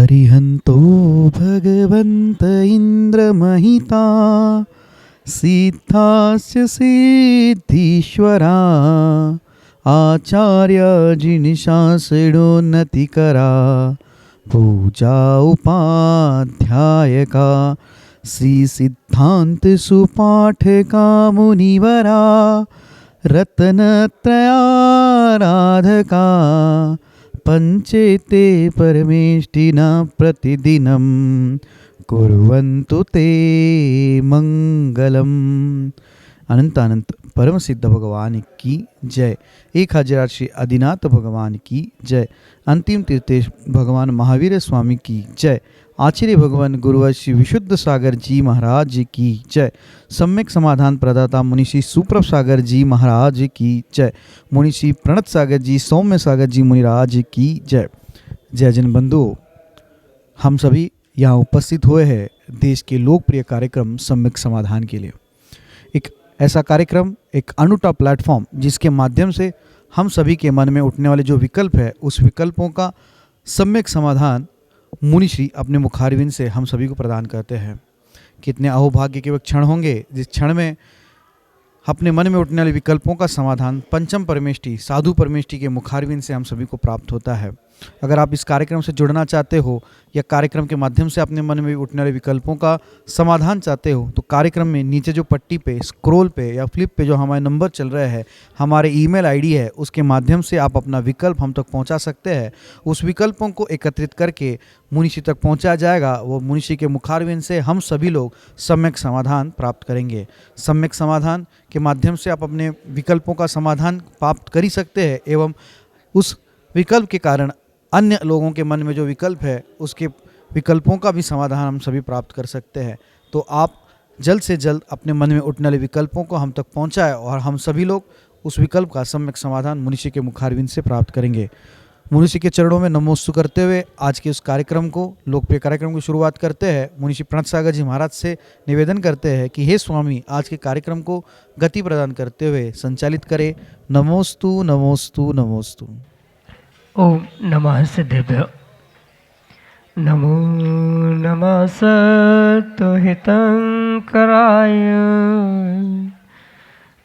अरिहन्तो भगवन्त इन्द्रमहिता सिद्धास्य सिद्धीश्वरा आचार्य जिनिशासिडोन्नतिकरा पूजा उपाध्यायका श्री सिद्धांत सुपाठका मुनिवरा रत्नत्रयाराधका पंचेते परमेष्टिना प्रतिदिनं कुर्वन्तु ते मंगलम। अनंत अनंत परम सिद्ध भगवान की जय। 1000 श्री आदिनाथ भगवान की जय। अंतिम तीर्थेश भगवान महावीर स्वामी की जय। आचार्य भगवान गुरुवर श्री विशुद्ध सागर जी महाराज की जय। सम्यक समाधान प्रदाता मुनिषि सुप्रभ सागर जी महाराज की जय। मुनिषि प्रणत सागर जी सौम्य सागर जी मुनिराज की जय। जय जन बंधुओं, हम सभी यहाँ उपस्थित हुए हैं देश के लोकप्रिय कार्यक्रम सम्यक समाधान के लिए। एक ऐसा कार्यक्रम, एक अनूठा प्लेटफॉर्म जिसके माध्यम से हम सभी के मन में उठने वाले जो विकल्प है उस विकल्पों का सम्यक समाधान मुनिश्री अपने मुखारविंद से हम सभी को प्रदान करते हैं। कितने अहोभाग्य के वह क्षण होंगे जिस क्षण में अपने मन में उठने वाले विकल्पों का समाधान पंचम परमेष्टि साधु परमेष्टि के मुखारविंद से हम सभी को प्राप्त होता है। अगर आप इस कार्यक्रम से जुड़ना चाहते हो या कार्यक्रम के माध्यम से अपने मन में उठने वाले विकल्पों का समाधान चाहते हो तो कार्यक्रम में नीचे जो पट्टी पे स्क्रॉल पे या फ्लिप पे जो हमारे नंबर चल रहे हैं, हमारे ईमेल आईडी है, उसके माध्यम से आप अपना विकल्प हम तक पहुंचा सकते हैं। उस विकल्पों को एकत्रित करके मुनिषी तक पहुंचाया जाएगा। वो मुनिषी के मुखारविंद से हम सभी लोग सम्यक समाधान प्राप्त करेंगे। सम्यक समाधान के माध्यम से आप अपने विकल्पों का समाधान प्राप्त कर ही सकते हैं एवं उस विकल्प के कारण अन्य लोगों के मन में जो विकल्प है उसके विकल्पों का भी समाधान हम सभी प्राप्त कर सकते हैं। तो आप जल्द से जल्द अपने मन में उठने वाले विकल्पों को हम तक पहुंचाएं और हम सभी लोग उस विकल्प का सम्यक समाधान मुनिषी के मुखारविंद से प्राप्त करेंगे। मुनिषी के चरणों में नमोस्तु करते हुए आज के उस कार्यक्रम को, लोकप्रिय कार्यक्रम की शुरुआत करते हैं। मुनिषी प्रणत सागर जी महाराज से निवेदन करते हैं कि हे स्वामी, आज के कार्यक्रम को गति प्रदान करते हुए संचालित करें। नमोस्तु नमोस्तु नमोस्तु। ओम नमः सिद्धेभ्यो। नमो नमः सत्तुहितंकराय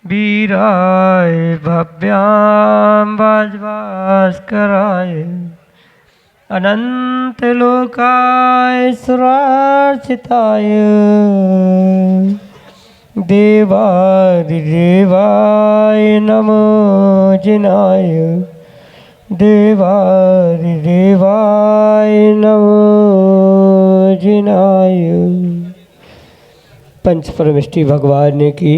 वीराय भव्यां वाजभास्कराय अनंतलोकाय सुरार्चिताय देवादिदेवाय नमो जिनाय देवादिदेवाय नमो जिनाय। पंच परमेष्टि भगवान की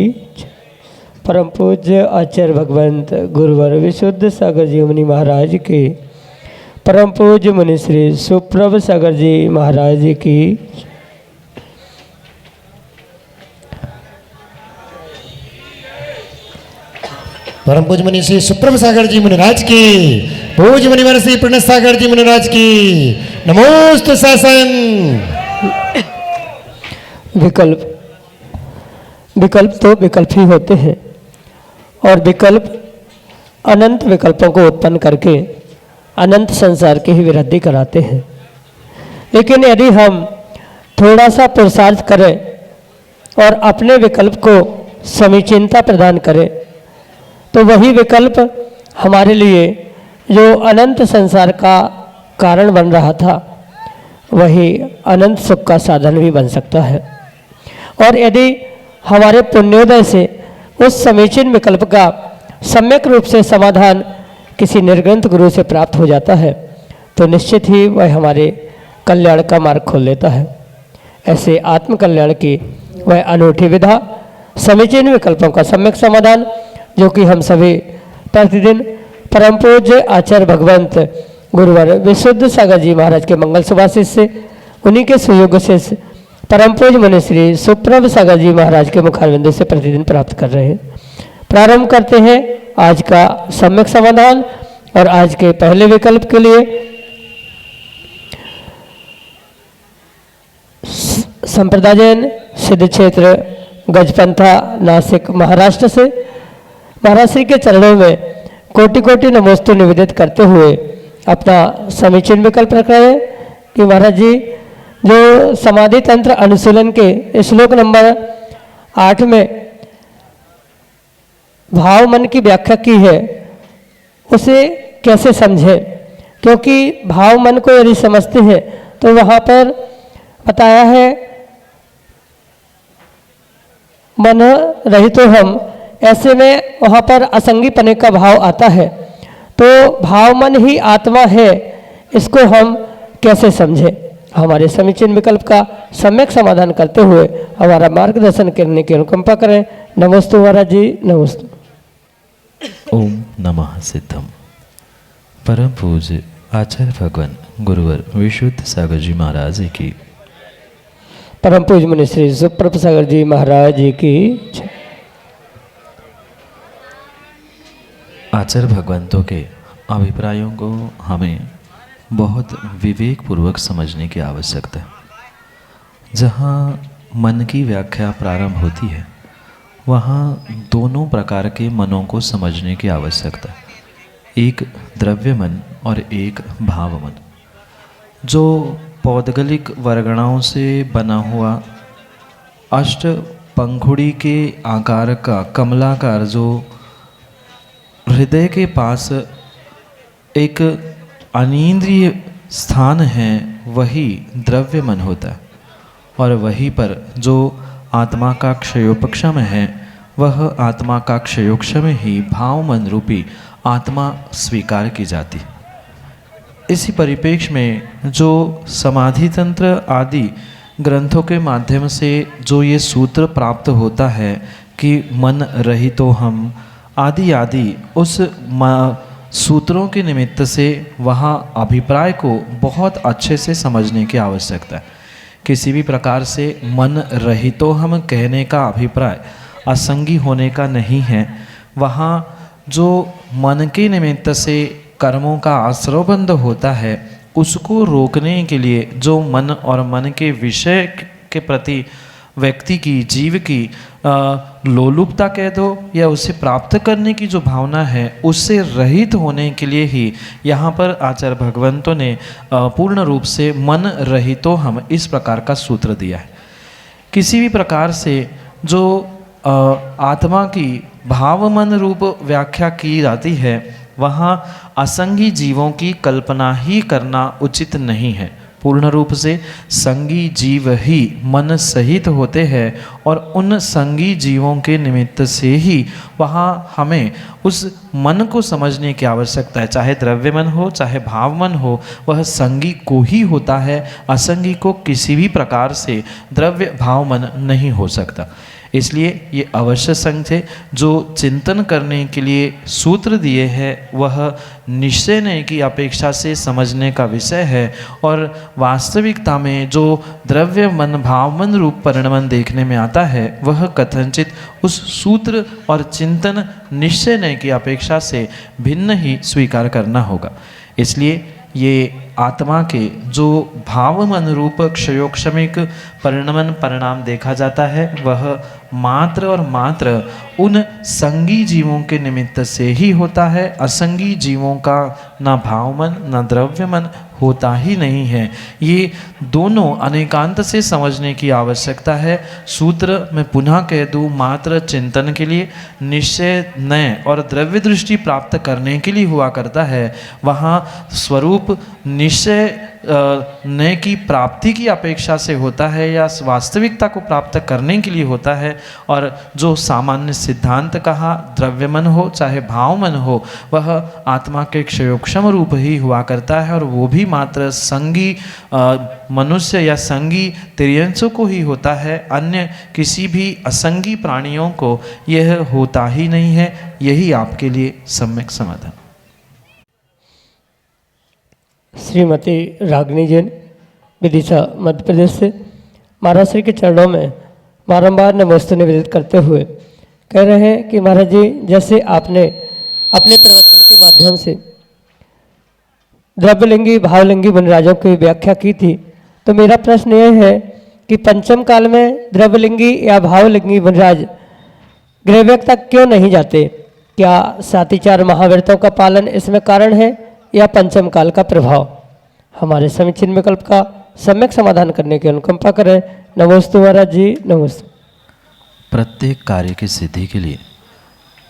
परम पूज्य आचार्य भगवंत गुरुवर विशुद्ध सागर जी मुनि महाराज के परम पूज्य मुनि श्री सुप्रभ सागर जी महाराज की परम पूज्य मुनि श्री सुप्रभ सागर जी मुनिराज की पूज्य मुनिवर श्री प्रणत सागर जी मुनिराज की नमोस्तु शासन। विकल्प तो विकल्प ही होते हैं और विकल्प अनंत विकल्पों को उत्पन्न करके अनंत संसार की ही वृद्धि कराते हैं। लेकिन यदि हम थोड़ा सा पुरुषार्थ करें और अपने विकल्प को समीचीनता प्रदान करें तो वही विकल्प हमारे लिए जो अनंत संसार का कारण बन रहा था वही अनंत सुख का साधन भी बन सकता है। और यदि हमारे पुण्योदय से उस समीचीन विकल्प का सम्यक रूप से समाधान किसी निर्ग्रंथ गुरु से प्राप्त हो जाता है तो निश्चित ही वह हमारे कल्याण का मार्ग खोल लेता है। ऐसे आत्म कल्याण की वह अनूठी विधा समीचीन विकल्पों का सम्यक समाधान जो कि हम सभी प्रतिदिन परम पूज्य आचार्य भगवंत गुरुवर विशुद्ध सागर जी महाराज के मंगल सुभाषित से उन्हीं के सुयोग से परम पूज्य मुनि श्री सुप्रभ सागर जी महाराज के मुखारविंद से प्रतिदिन प्राप्त कर रहे हैं। प्रारंभ करते हैं आज का सम्यक समाधान और आज के पहले विकल्प के लिए संप्रदायन सिद्ध क्षेत्र गजपंथा नासिक महाराष्ट्र से महाराज श्री के चरणों में कोटि कोटि नमोस्तु निवेदित करते हुए अपना समीचीन विकल्प रख रहे हैं। कि महाराज जी जो समाधि तंत्र अनुशीलन के श्लोक नंबर 8 में भाव मन की व्याख्या की है, उसे कैसे समझे, क्योंकि भाव मन को यदि समझते हैं तो वहाँ पर बताया है मन रहित तो हम, ऐसे में वहाँ पर असंगी पने का भाव आता है। तो भाव मन ही आत्मा है, इसको हम कैसे समझें? हमारे समीचीन विकल्प का सम्यक समाधान करते हुए हमारा मार्गदर्शन करने की अनुकंपा करें। नमोस्तु महाराज जी, नमोस्तु। ओम नमः सिद्धम। परम पूज्य आचार्य भगवान गुरुवर विशुद्ध सागर जी महाराज की, परम पूज्य मुनि श्री सुप्रभ सागर जी महाराज जी की। आचार्य भगवंतों के अभिप्रायों को हमें बहुत विवेक पूर्वक समझने की आवश्यकता है। जहाँ मन की व्याख्या प्रारंभ होती है वहाँ दोनों प्रकार के मनों को समझने की आवश्यकता है, एक द्रव्य मन और एक भाव मन। जो पौद्गलिक वर्गणाओं से बना हुआ अष्ट पंखुड़ी के आकार का कमलाकार जो हृदय के पास एक अनींद्रिय स्थान है, वही द्रव्य मन होता है। और वहीं पर जो आत्मा का क्षयोपक्षम है, वह आत्मा का क्षयोक्षम ही भाव मन रूपी आत्मा स्वीकार की जाती है। इसी परिप्रेक्ष्य में जो समाधि तंत्र आदि ग्रंथों के माध्यम से जो ये सूत्र प्राप्त होता है कि मन रहितो हम आदि आदि, उस सूत्रों के निमित्त से वहाँ अभिप्राय को बहुत अच्छे से समझने की आवश्यकता है। किसी भी प्रकार से मन रहितो हम कहने का अभिप्राय असंगी होने का नहीं है। वहाँ जो मन के निमित्त से कर्मों का आश्रवबंध होता है, उसको रोकने के लिए जो मन और मन के विषय के प्रति व्यक्ति की, जीव की लोलुपता कह दो या उसे प्राप्त करने की जो भावना है, उससे रहित होने के लिए ही यहाँ पर आचार्य भगवंतों ने पूर्ण रूप से मन रहितो हम इस प्रकार का सूत्र दिया है। किसी भी प्रकार से जो आत्मा की भाव मन रूप व्याख्या की जाती है, वहाँ असंगी जीवों की कल्पना ही करना उचित नहीं है। पूर्ण रूप से संगी जीव ही मन सहित होते हैं और उन संगी जीवों के निमित्त से ही वहाँ हमें उस मन को समझने की आवश्यकता है। चाहे द्रव्य मन हो, चाहे भाव मन हो, वह संगी को ही होता है। असंगी को किसी भी प्रकार से द्रव्य भाव मन नहीं हो सकता। इसलिए ये अवश्य समझे, जो चिंतन करने के लिए सूत्र दिए हैं वह निश्चय की अपेक्षा से समझने का विषय है। और वास्तविकता में जो द्रव्य मन भाव मन रूप परिणमन देखने में आता है, वह कथनचित उस सूत्र और चिंतन निश्चय की अपेक्षा से भिन्न ही स्वीकार करना होगा। इसलिए ये आत्मा के जो भाव मन रूप क्षयोक्षमिक परिणमन परिणाम देखा जाता है, वह मात्र और मात्र उन संगी जीवों के निमित्त से ही होता है। असंगी जीवों का ना भाव मन ना द्रव्य मन होता ही नहीं है। ये दोनों अनेकांत से समझने की आवश्यकता है। सूत्र मैं पुनः कह दूँ, मात्र चिंतन के लिए, निश्चय नय और द्रव्य दृष्टि प्राप्त करने के लिए हुआ करता है। वहाँ स्वरूप निश्चय नय की प्राप्ति की अपेक्षा से होता है या वास्तविकता को प्राप्त करने के लिए होता है। और जो सामान्य सिद्धांत कहा, द्रव्य मन हो चाहे भाव मन हो, वह आत्मा के क्षयोक्षम रूप ही हुआ करता है। और वो भी मात्र संगी मनुष्य या संगी तिर्यंसों को ही होता है। अन्य किसी भी असंगी प्राणियों को यह होता ही नहीं है। यही आपके लिए सम्यक समाधान। श्रीमती रागिनी जैन, विदिशा मध्य प्रदेश से, महाराज श्री के चरणों में बारंबार नमस्ते निवेदित करते हुए कह रहे हैं कि महाराज जी, जैसे आपने अपने प्रवचन के माध्यम से द्रव्यलिंगी भावलिंगी वनराजों की व्याख्या की थी, तो मेरा प्रश्न यह है कि पंचम काल में द्रव्यलिंगी या भावलिंगी वनराज गृहव्यक तक क्यों नहीं जाते? क्या सातिचार महाव्रतों का पालन इसमें कारण है या पंचम काल का प्रभाव? हमारे समीचीन विकल्प का सम्यक समाधान करने की अनुकंपा करें। नमोस्तु महाराज जी, नमोस्तु। प्रत्येक कार्य की सिद्धि के लिए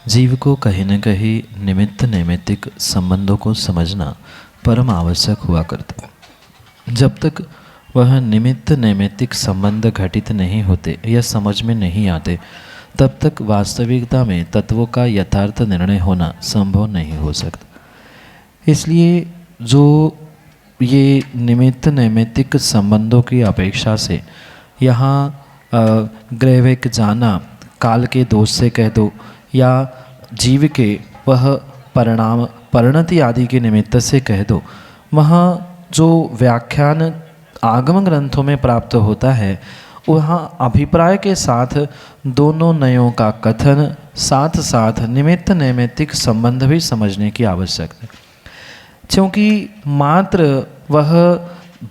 जीव को कहीं न कहीं निमित्त नैमित्तिक संबंधों को समझना परम आवश्यक हुआ करता है। जब तक वह निमित्त नैमित्तिक संबंध घटित नहीं होते या समझ में नहीं आते, तब तक वास्तविकता में तत्वों का यथार्थ निर्णय होना संभव नहीं हो सकता। इसलिए जो ये निमित्त नैमित्तिक संबंधों की अपेक्षा से यहाँ ग्रैविक जाना काल के दोष से कह दो या जीव के वह परिणाम परिणति आदि के निमित्त से कह दो, वहाँ जो व्याख्यान आगम ग्रंथों में प्राप्त होता है वहाँ अभिप्राय के साथ दोनों नयों का कथन साथ साथ निमित्त नैमित्तिक संबंध भी समझने की आवश्यकता है। क्योंकि मात्र वह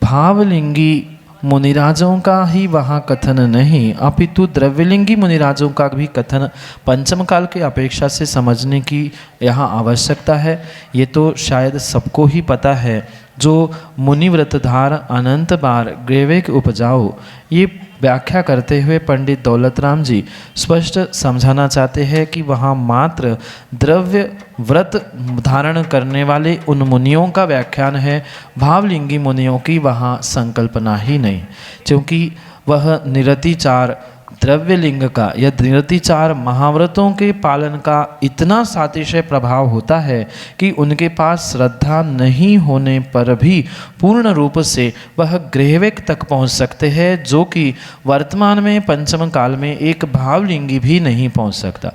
भावलिंगी मुनिराजों का ही वहाँ कथन नहीं, अपितु द्रव्यलिंगी मुनिराजों का भी कथन पंचम काल की अपेक्षा से समझने की यहाँ आवश्यकता है। ये तो शायद सबको ही पता है। जो मुनिव्रतधार अनंत बार ग्रैविक उपजाओ, ये व्याख्या करते हुए पंडित दौलत राम जी स्पष्ट समझाना चाहते हैं कि वहाँ मात्र द्रव्य व्रत धारण करने वाले उन मुनियों का व्याख्यान है, भावलिंगी मुनियों की वहाँ संकल्पना ही नहीं। क्योंकि वह निरतिचार द्रव्यलिंग का या निरतिचार महाव्रतों के पालन का इतना सातिशय प्रभाव होता है कि उनके पास श्रद्धा नहीं होने पर भी पूर्ण रूप से वह ग्रैविक तक पहुंच सकते हैं, जो कि वर्तमान में पंचम काल में एक भावलिंगी भी नहीं पहुंच सकता।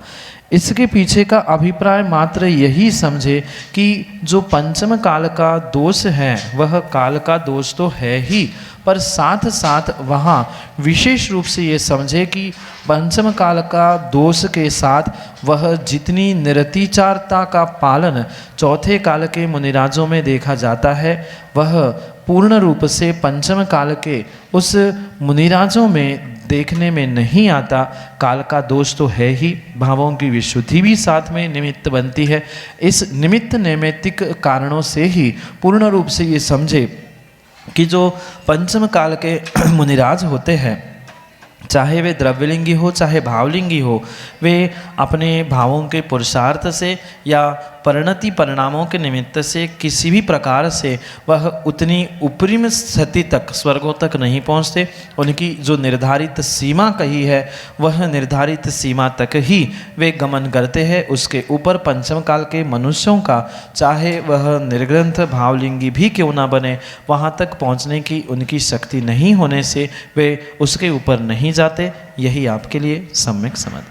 इसके पीछे का अभिप्राय मात्र यही समझे कि जो पंचम काल का दोष है वह काल का दोष तो है ही, पर साथ साथ वहाँ विशेष रूप से ये समझे कि पंचम काल का दोष के साथ वह जितनी निरतिचारता का पालन चौथे काल के मुनिराजों में देखा जाता है, वह पूर्ण रूप से पंचम काल के उस मुनिराजों में देखने में नहीं आता। काल का दोष तो है ही, भावों की विशुद्धि भी साथ में निमित्त बनती है। इस निमित्त नैमित्तिक कारणों से ही पूर्ण रूप से ये समझे कि जो पंचम काल के मुनिराज होते हैं, चाहे वे द्रव्यलिंगी हो चाहे भावलिंगी हो, वे अपने भावों के पुरुषार्थ से या परिणति परिणामों के निमित्त से किसी भी प्रकार से वह उतनी उपरिम स्थिति तक स्वर्गों तक नहीं पहुँचते। उनकी जो निर्धारित सीमा कही है वह निर्धारित सीमा तक ही वे गमन करते हैं। उसके ऊपर पंचम काल के मनुष्यों का चाहे वह निर्ग्रंथ भावलिंगी भी क्यों ना बने, वहाँ तक पहुँचने की उनकी शक्ति नहीं होने से वे उसके ऊपर नहीं जाते। यही आपके लिए सम्यक समझ।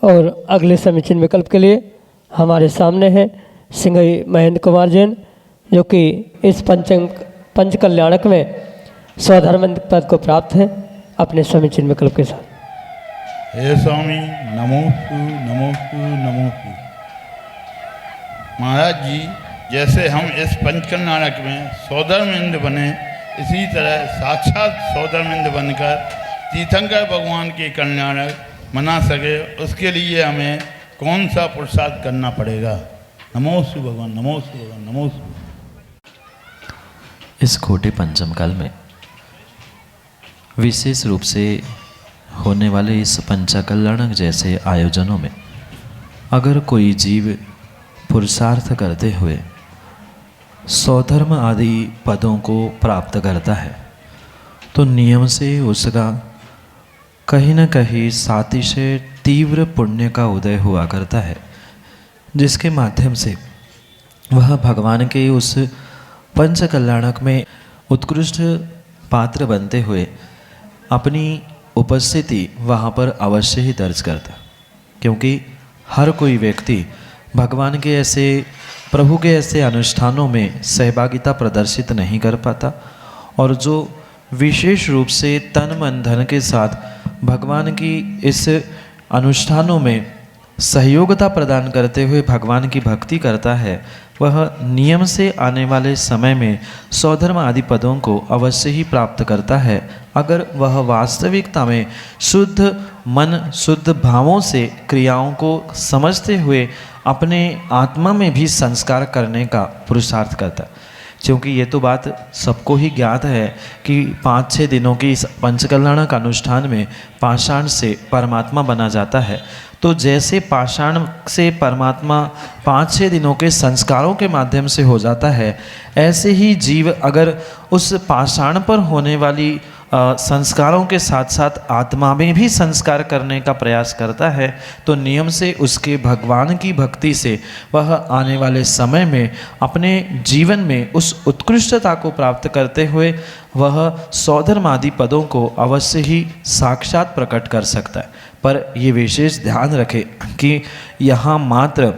और अगले समीचीन विकल्प के लिए हमारे सामने हैं सिंघई महेंद्र कुमार जैन, जो कि इस पंच कल्याणक में स्वधर्म पद को प्राप्त हैं अपने समीचीन विकल्प के साथ। हे स्वामी, नमोस्तु नमोस्तु नमोस्तु। महाराज जी, जैसे हम इस पंच कल्याणक में सौधर्मेंद्र बने, इसी तरह साक्षात सौधर्मेंद्र बनकर तीर्थंकर भगवान के कल्याणक मना सके, उसके लिए हमें कौन सा पुरुषार्थ करना पड़ेगा? नमोस्तु भगवान, नमोस्तु भगवान, नमोस्तु। इस खोटे पंचम काल में विशेष रूप से होने वाले इस पंचकल्याणक जैसे आयोजनों में अगर कोई जीव पुरुषार्थ करते हुए स्वधर्म आदि पदों को प्राप्त करता है, तो नियम से उसका कहीं न कहीं सातिशय तीव्र पुण्य का उदय हुआ करता है, जिसके माध्यम से वह भगवान के उस पंच कल्याणक में उत्कृष्ट पात्र बनते हुए अपनी उपस्थिति वहाँ पर अवश्य ही दर्ज करता। क्योंकि हर कोई व्यक्ति भगवान के ऐसे प्रभु के ऐसे अनुष्ठानों में सहभागिता प्रदर्शित नहीं कर पाता, और जो विशेष रूप से तन मन धन के साथ भगवान की इस अनुष्ठानों में सहयोगता प्रदान करते हुए भगवान की भक्ति करता है, वह नियम से आने वाले समय में स्वधर्म आदि पदों को अवश्य ही प्राप्त करता है, अगर वह वास्तविकता में शुद्ध मन शुद्ध भावों से क्रियाओं को समझते हुए अपने आत्मा में भी संस्कार करने का पुरुषार्थ करता है। क्योंकि ये तो बात सबको ही ज्ञात है कि 5-6 दिनों की इस पंचकल्याणक अनुष्ठान में पाषाण से परमात्मा बना जाता है। तो जैसे पाषाण से परमात्मा 5-6 दिनों के संस्कारों के माध्यम से हो जाता है, ऐसे ही जीव अगर उस पाषाण पर होने वाली संस्कारों के साथ साथ आत्मा में भी संस्कार करने का प्रयास करता है, तो नियम से उसके भगवान की भक्ति से वह आने वाले समय में अपने जीवन में उस उत्कृष्टता को प्राप्त करते हुए वह सौधर्मादि पदों को अवश्य ही साक्षात प्रकट कर सकता है। पर ये विशेष ध्यान रखें कि यहाँ मात्र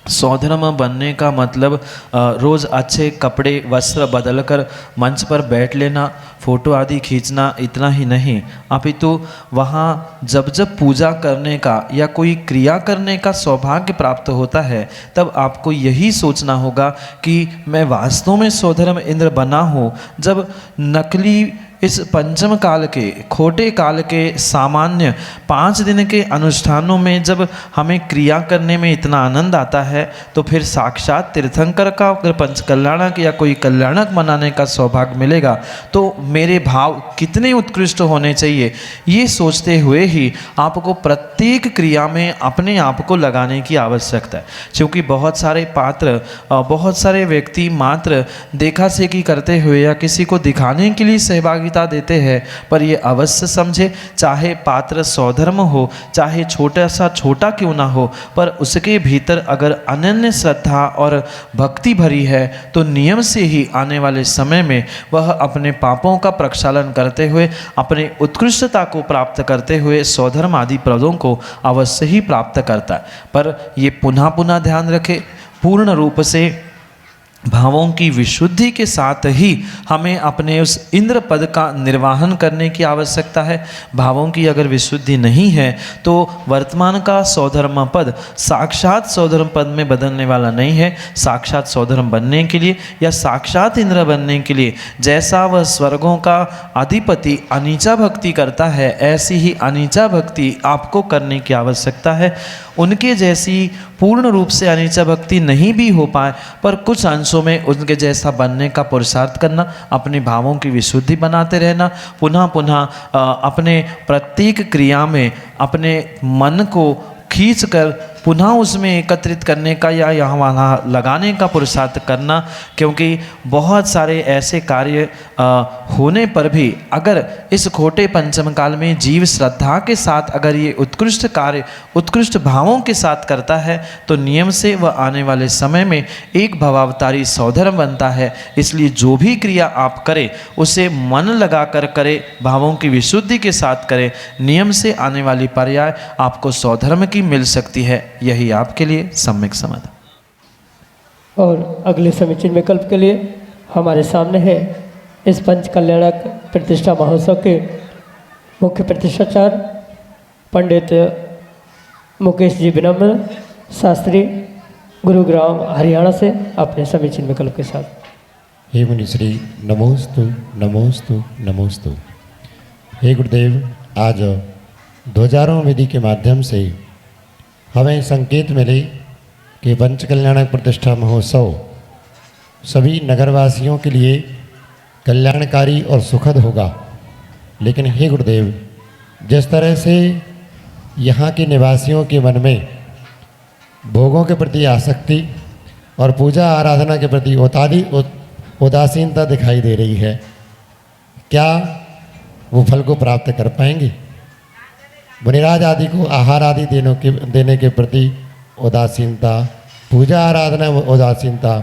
सौधर्म बनने का मतलब रोज़ अच्छे कपड़े वस्त्र बदलकर मंच पर बैठ लेना, फोटो आदि खींचना, इतना ही नहीं, अपितु वहाँ जब जब पूजा करने का या कोई क्रिया करने का सौभाग्य प्राप्त होता है, तब आपको यही सोचना होगा कि मैं वास्तव में सौधर्म इंद्र बना हूँ। जब नकली इस पंचम काल के खोटे काल के सामान्य 5 दिन के अनुष्ठानों में जब हमें क्रिया करने में इतना आनंद आता है, तो फिर साक्षात तीर्थंकर का अगर पंचकल्याणक या कोई कल्याणक मनाने का सौभाग्य मिलेगा तो मेरे भाव कितने उत्कृष्ट होने चाहिए, ये सोचते हुए ही आपको प्रत्येक क्रिया में अपने आप को लगाने की आवश्यकता है। क्योंकि बहुत सारे पात्र, बहुत सारे व्यक्ति मात्र देखा सेखी करते हुए या किसी को दिखाने के लिए सहभागी देते हैं, पर ये अवश्य समझे, चाहे पात्र सौधर्म हो, चाहे छोटा सा छोटा क्यों ना हो, पर उसके भीतर अगर अनन्य श्रद्धा और भक्ति भरी है तो नियम से ही आने वाले समय में वह अपने पापों का प्रक्षालन करते हुए, अपने उत्कृष्टता को प्राप्त करते हुए सौधर्म आदि पदों को अवश्य ही प्राप्त करता है। पर ये पुनः पुनः ध्यान रखें, पूर्ण रूप से भावों की विशुद्धि के साथ ही हमें अपने उस इंद्र पद का निर्वाहन करने की आवश्यकता है। भावों की अगर विशुद्धि नहीं है तो वर्तमान का सौधर्म पद साक्षात सौधर्म पद में बदलने वाला नहीं है। साक्षात सौधर्म बनने के लिए या साक्षात इंद्र बनने के लिए जैसा वह स्वर्गों का अधिपति अनीचा भक्ति करता है, ऐसी ही अनीचा भक्ति आपको करने की आवश्यकता है। उनके जैसी पूर्ण रूप से अनीचा भक्ति नहीं भी हो पाए, पर कुछ अंशों में उनके जैसा बनने का पुरुषार्थ करना, अपने भावों की विशुद्धि बनाते रहना, पुनः पुनः अपने प्रत्येक क्रिया में अपने मन को खींचकर पुनः उसमें एकत्रित करने का या यहाँ वहाँ लगाने का पुरुषार्थ करना। क्योंकि बहुत सारे ऐसे कार्य होने पर भी अगर इस खोटे पंचम काल में जीव श्रद्धा के साथ अगर ये उत्कृष्ट कार्य उत्कृष्ट भावों के साथ करता है, तो नियम से वह आने वाले समय में एक भवावतारी सौधर्म बनता है। इसलिए जो भी क्रिया आप करें उसे मन लगा कर करें, भावों की विशुद्धि के साथ करें, नियम से आने वाली पर्याय आपको सौधर्म की मिल सकती है। यही आपके लिए सम्यक समाधान। और अगले समीचीन विकल्प के लिए हमारे सामने है इस पंच कल्याणक प्रतिष्ठा महोत्सव के मुख्य प्रतिष्ठाचार्य पंडित मुकेश जी विनम्र शास्त्री, गुरुग्राम हरियाणा से अपने समीचीन विकल्प के साथ। हे मुनिश्री, नमोस्तु नमोस्तु नमोस्तु। हे गुरुदेव, आज ध्वजारोहण विधि के माध्यम से हमें संकेत मिले कि पंच कल्याणक प्रतिष्ठा महोत्सव सभी नगरवासियों के लिए कल्याणकारी और सुखद होगा। लेकिन हे गुरुदेव, जिस तरह से यहाँ के निवासियों के मन में भोगों के प्रति आसक्ति और पूजा आराधना के प्रति उदासीनता दिखाई दे रही है, क्या वो फल को प्राप्त कर पाएंगे? मुनिराज आदि को आहार आदि देने के प्रति उदासीनता, पूजा आराधना उदासीनता,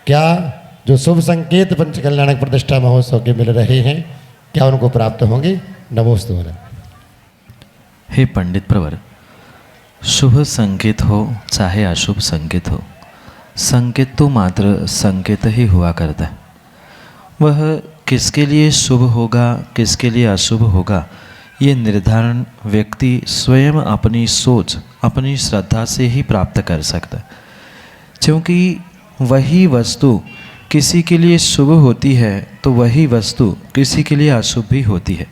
क्या जो शुभ संकेत पंच कल्याणक प्रतिष्ठा महोत्सव के मिल रहे हैं, क्या उनको प्राप्त होंगे? नमोस्तु। हे पंडित प्रवर, शुभ संकेत हो चाहे अशुभ संकेत हो, संकेत तो मात्र संकेत ही हुआ करता है। वह किसके लिए शुभ होगा किसके लिए अशुभ होगा, ये निर्धारण व्यक्ति स्वयं अपनी सोच अपनी श्रद्धा से ही प्राप्त कर सकता है। क्योंकि वही वस्तु किसी के लिए शुभ होती है तो वही वस्तु किसी के लिए अशुभ भी होती है।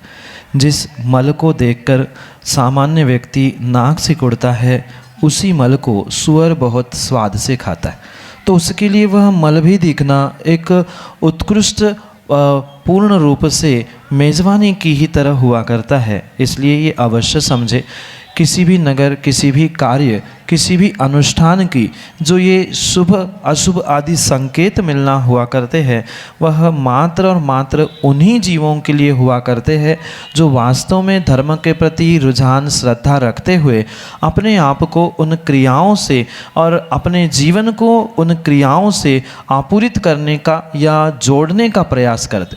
जिस मल को देखकर सामान्य व्यक्ति नाक सिकुड़ता है, उसी मल को सुअर बहुत स्वाद से खाता है। तो उसके लिए वह मल भी दिखना एक उत्कृष्ट पूर्ण रूप से मेज़बानी की ही तरह हुआ करता है। इसलिए ये अवश्य समझे, किसी भी नगर, किसी भी कार्य, किसी भी अनुष्ठान की जो ये शुभ अशुभ आदि संकेत मिलना हुआ करते हैं, वह मात्र और मात्र उन्हीं जीवों के लिए हुआ करते हैं जो वास्तव में धर्म के प्रति रुझान श्रद्धा रखते हुए अपने आप को उन क्रियाओं से और अपने जीवन को उन क्रियाओं से आपूरित करने का या जोड़ने का प्रयास करते।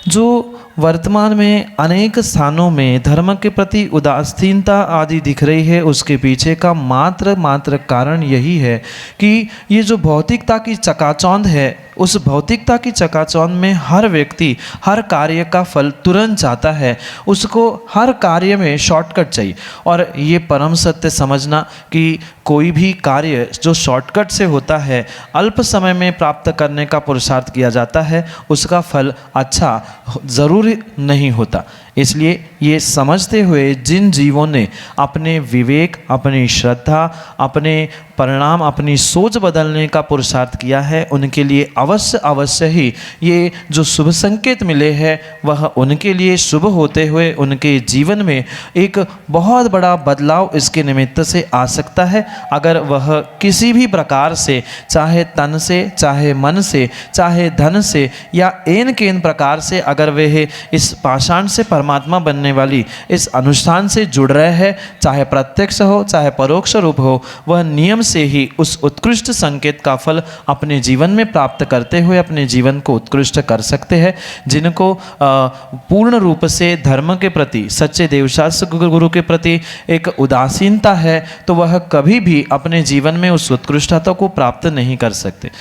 जो वर्तमान में अनेक स्थानों में धर्म के प्रति उदासीनता आदि दिख रही है, उसके पीछे का मात्र कारण यही है कि ये जो भौतिकता की चकाचौंध है, उस भौतिकता की चकाचौंध में हर व्यक्ति हर कार्य का फल तुरंत चाहता है, उसको हर कार्य में शॉर्टकट चाहिए। और ये परम सत्य समझना कि कोई भी कार्य जो शॉर्टकट से होता है, अल्प समय में प्राप्त करने का पुरुषार्थ किया जाता है, उसका फल अच्छा ज़रूर नहीं होता। इसलिए ये समझते हुए जिन जीवों ने अपने विवेक, अपनी श्रद्धा, अपने परिणाम, अपनी सोच बदलने का पुरुषार्थ किया है, उनके लिए अवश्य ही ये जो शुभ संकेत मिले हैं वह उनके लिए शुभ होते हुए उनके जीवन में एक बहुत बड़ा बदलाव इसके निमित्त से आ सकता है। अगर वह किसी भी प्रकार से, चाहे तन से, चाहे मन से, चाहे धन से या एन केन प्रकार से, अगर वे इस पाषाण से परमात्मा बनने वाली इस अनुष्ठान से जुड़ रहे हैं, चाहे प्रत्यक्ष हो चाहे परोक्ष रूप हो, वह नियम से ही उस उत्कृष्ट संकेत का फल अपने जीवन में प्राप्त करते हुए अपने जीवन को उत्कृष्ट कर सकते हैं। जिनको पूर्ण रूप से धर्म के प्रति, सच्चे देवशास्त्र गुरु के प्रति एक उदासीनता है, तो वह कभी भी अपने जीवन में उस उत्कृष्टता को प्राप्त नहीं कर सकते।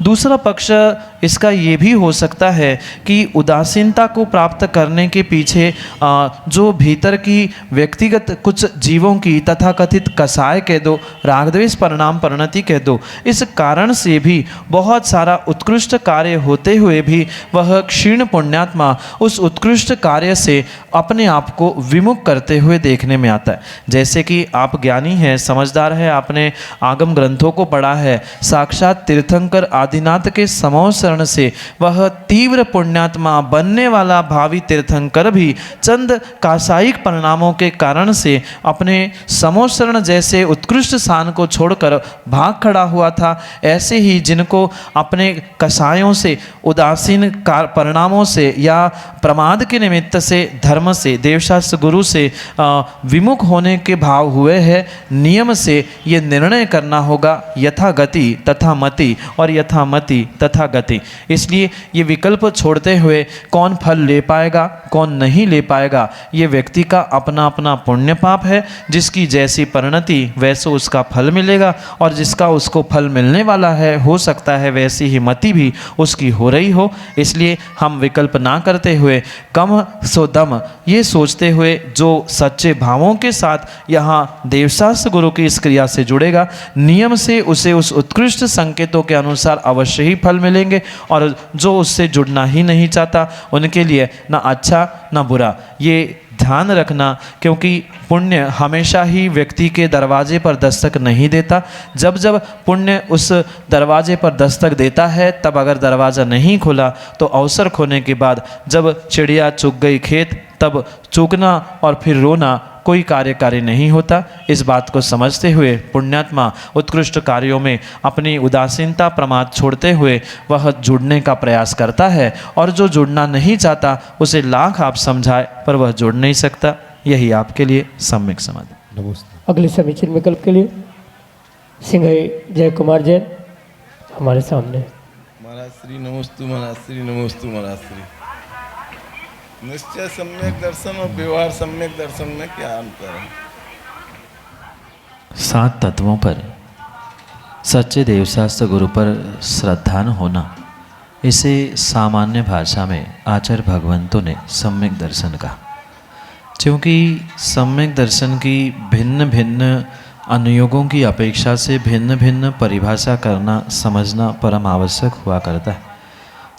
दूसरा पक्ष इसका ये भी हो सकता है कि उदासीनता को प्राप्त करने के पीछे जो भीतर की व्यक्तिगत कुछ जीवों की तथाकथित कसाय कह दो, रागद्वेष परिणाम परिणति कह दो, इस कारण से भी बहुत सारा उत्कृष्ट कार्य होते हुए भी वह क्षीण पुण्यात्मा उस उत्कृष्ट कार्य से अपने आप को विमुख करते हुए देखने में आता है। जैसे कि आप ज्ञानी हैं, समझदार है, आपने आगम ग्रंथों को पढ़ा है, साक्षात तीर्थंकर आदिनाथ के समोह शरण से वह तीव्र पुण्यात्मा बनने वाला भावी तीर्थंकर भी चंद कासायिक परिणामों के कारण से अपने समोह शरण जैसे उत्कृष्ट स्थान को छोड़कर भाग खड़ा हुआ था। ऐसे ही जिनको अपने कसायों से, उदासीन परिणामों से या प्रमाद के निमित्त से धर्म से, देवशास्त्र गुरु से विमुख होने के भाव हुए हैं, नियम से ये निर्णय करना होगा यथा गति तथा मति और यथा मति तथा गति। इसलिए ये विकल्प छोड़ते हुए कौन फल ले पाएगा कौन नहीं ले पाएगा, ये व्यक्ति का अपना अपना पुण्य पाप है। जिसकी जैसी परिणति वैसे उसका फल मिलेगा, और जिसका उसको फल मिलने वाला है हो सकता है वैसी ही मति भी उसकी हो रही हो। इसलिए हम विकल्प ना करते हुए कम सो दम ये सोचते हुए जो सच्चे भावों के साथ यहाँ देवशास्त्र गुरु की इस क्रिया से जुड़ेगा, नियम से उसे उस उत्कृष्ट संकेतों के अनुसार अवश्य ही फल मिलेंगे। और जो उससे जुड़ना ही नहीं चाहता उनके लिए ना अच्छा ना बुरा, ये ध्यान रखना, क्योंकि पुण्य हमेशा ही व्यक्ति के दरवाजे पर दस्तक नहीं देता। जब जब पुण्य उस दरवाजे पर दस्तक देता है, तब अगर दरवाज़ा नहीं खुला तो अवसर खोने के बाद जब चिड़िया चुग गई खेत, तब चूकना और फिर रोना कोई कार्यकारी नहीं होता। इस बात को समझते हुए पुण्यात्मा उत्कृष्ट कार्यों में अपनी उदासीनता प्रमाद छोड़ते हुए वह जुड़ने का प्रयास करता है, और जो जुड़ना नहीं चाहता उसे लाख आप समझाए पर वह जुड़ नहीं सकता। यही आपके लिए सम्यक समाधि। नमस्ते। अगले समीचीन विकल्प के लिए सिंघई जय कुमार जैन हमारे सामने। महाराज श्री नमोस्तु, महाराज श्री नमोस्तु, महाराज श्री। निश्चय सम्यक दर्शन और व्यवहार सम्यक दर्शन में क्या अंतर है? 7 तत्वों पर सच्चे देवशास्त्र गुरु पर श्रद्धान होना, इसे सामान्य भाषा में आचार्य भगवंतों ने सम्यक दर्शन कहा। क्योंकि सम्यक दर्शन की भिन्न भिन्न अनुयोगों की अपेक्षा से भिन्न भिन्न परिभाषा करना समझना परम आवश्यक हुआ करता है।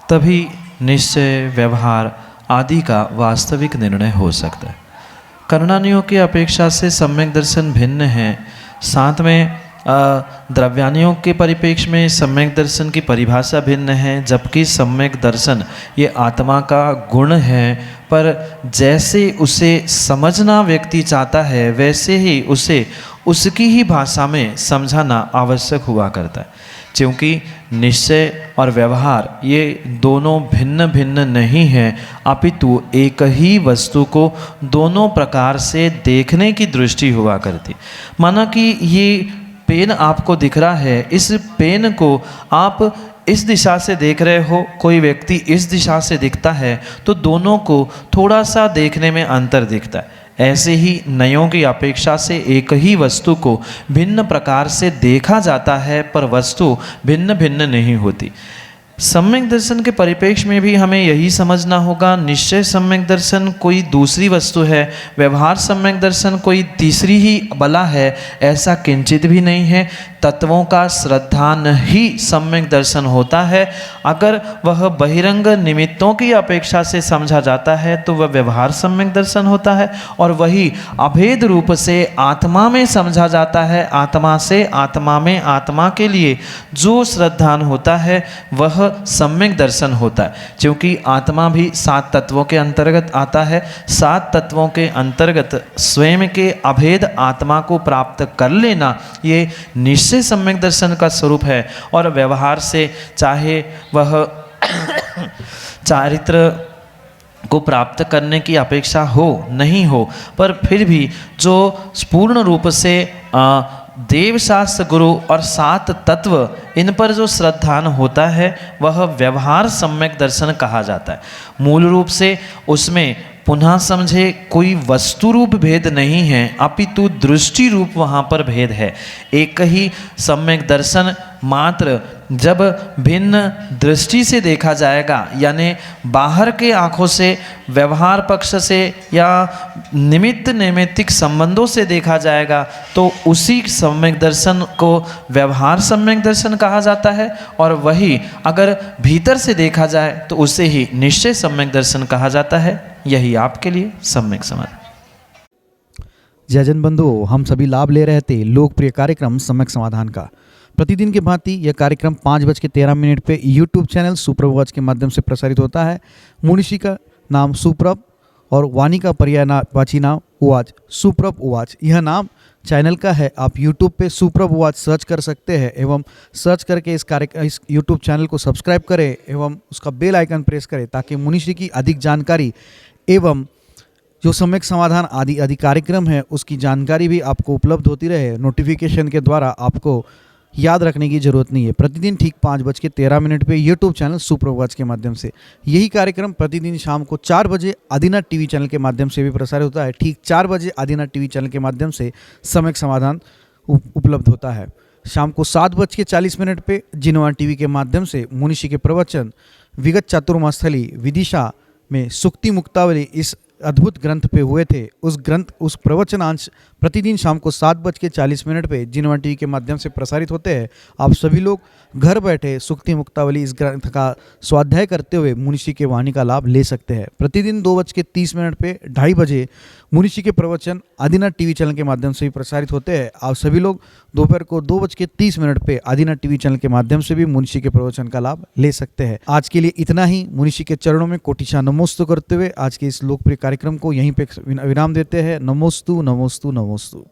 तभी निश्चय, व्यवहार आदि का वास्तविक निर्णय हो सकता है। कर्णानियों की अपेक्षा से सम्यक दर्शन भिन्न है। साथ में द्रव्यानियों के परिप्रेक्ष्य में सम्यक दर्शन की परिभाषा भिन्न है, जबकि सम्यक दर्शन ये आत्मा का गुण है, पर जैसे उसे समझना व्यक्ति चाहता है वैसे ही उसे उसकी ही भाषा में समझाना आवश्यक हुआ करता है। क्योंकि निश्चय और व्यवहार ये दोनों भिन्न भिन्न नहीं हैं, अपितु एक ही वस्तु को दोनों प्रकार से देखने की दृष्टि हुआ करती। माना कि ये पेन आपको दिख रहा है, इस पेन को आप इस दिशा से देख रहे हो, कोई व्यक्ति इस दिशा से दिखता है, तो दोनों को थोड़ा सा देखने में अंतर दिखता है। ऐसे ही नयों की अपेक्षा से एक ही वस्तु को भिन्न प्रकार से देखा जाता है, पर वस्तु भिन्न भिन्न नहीं होती। सम्यक दर्शन के परिप्रेक्ष्य में भी हमें यही समझना होगा, निश्चय सम्यक दर्शन कोई दूसरी वस्तु है, व्यवहार सम्यक दर्शन कोई तीसरी ही बला है, ऐसा किंचित भी नहीं है। तत्वों का श्रद्धान ही सम्यक दर्शन होता है। अगर वह बहिरंग निमित्तों की अपेक्षा से समझा जाता है तो वह व्यवहार सम्यक दर्शन होता है, और वही अभेद रूप से आत्मा में समझा जाता है। आत्मा से आत्मा में आत्मा के लिए जो श्रद्धान होता है वह सम्यक दर्शन होता है। क्योंकि आत्मा भी 7 तत्वों के अंतर्गत आता है। 7 तत्वों के अंतर्गत स्वयं के अभेद आत्मा को प्राप्त कर लेना ये निश्चय सम्यक दर्शन का स्वरूप है। और व्यवहार से चाहे वह चारित्र को प्राप्त करने की अपेक्षा हो नहीं हो, पर फिर भी जो पूर्ण रूप से देवशास्त्र गुरु और 7 तत्व इन पर जो श्रद्धान होता है वह व्यवहार सम्यक दर्शन कहा जाता है। मूल रूप से उसमें पुनः समझे कोई वस्तु रूप भेद नहीं है, अपितु दृष्टि रूप वहाँ पर भेद है। एक ही सम्यक दर्शन मात्र जब भिन्न दृष्टि से देखा जाएगा, यानी बाहर के आँखों से, व्यवहार पक्ष से या निमित्त नैमित्तिक संबंधों से देखा जाएगा, तो उसी सम्यक दर्शन को व्यवहार सम्यक दर्शन कहा जाता है। और वही अगर भीतर से देखा जाए तो उसे ही निश्चय सम्यक दर्शन कहा जाता है। यही आपके लिए सम्यक समाधान। जय जन बंधुओं, हम सभी लाभ ले रहे थे लोकप्रिय कार्यक्रम सम्यक समाधान का। प्रतिदिन की भांति यह कार्यक्रम 5:13 पे यूट्यूब चैनल सुप्रभ वाच के माध्यम से प्रसारित होता है। मुनिषी का नाम सुप्रभ और वाणी का पर्यायवाची नाम उवाच, सुप्रभ उवाच यह नाम चैनल का है। आप यूट्यूब पे सुप्रभ उवाच सर्च कर सकते हैं एवं सर्च करके इस यूट्यूब चैनल को सब्सक्राइब करें एवं उसका बेल आइकन प्रेस करें, ताकि मुनिषी की अधिक जानकारी एवं जो सम्यक समाधान आदि कार्यक्रम है उसकी जानकारी भी आपको उपलब्ध होती रहे। नोटिफिकेशन के द्वारा आपको याद रखने की जरूरत नहीं है। प्रतिदिन ठीक 5:13 पे यूट्यूब चैनल सुप्रभ वाच के माध्यम से यही कार्यक्रम प्रतिदिन शाम को 4 बजे आदिनाथ टीवी चैनल के माध्यम से भी प्रसारित होता है। ठीक 4 बजे आदिनाथ टीवी चैनल के माध्यम से सम्यक समाधान उपलब्ध होता है। शाम को 7:40 पे जिनवान टीवी के माध्यम से मुनिषी के प्रवचन विगत चातुर्मास्थली विदिशा में सुक्ति मुक्तावली इस अद्भुत ग्रंथ पे हुए थे। उस प्रवचनांश प्रतिदिन शाम को 7:40 पे जिनवान टीवी के माध्यम से प्रसारित होते हैं। आप सभी लोग घर बैठे सुक्ति मुक्तावली इस ग्रंथ का स्वाध्याय करते हुए मुनिषी के वाणी का लाभ ले सकते हैं। प्रतिदिन 2:30 पे 2:30 बजे मुनिषी के प्रवचन आदिनाथ टीवी चैनल के माध्यम से भी प्रसारित होते हैं। आप सभी लोग दोपहर को 2:30 पे आदिनाथ टीवी चैनल के माध्यम से भी मुनिषी के प्रवचन का लाभ ले सकते हैं। आज के लिए इतना ही। मुनिषी के चरणों में कोटिशा नमोस्तु करते हुए आज के इस लोकप्रिय कार्यक्रम को यहीं पे विराम देते हैं। नमोस्तु नमोस्तु नमोस्तु।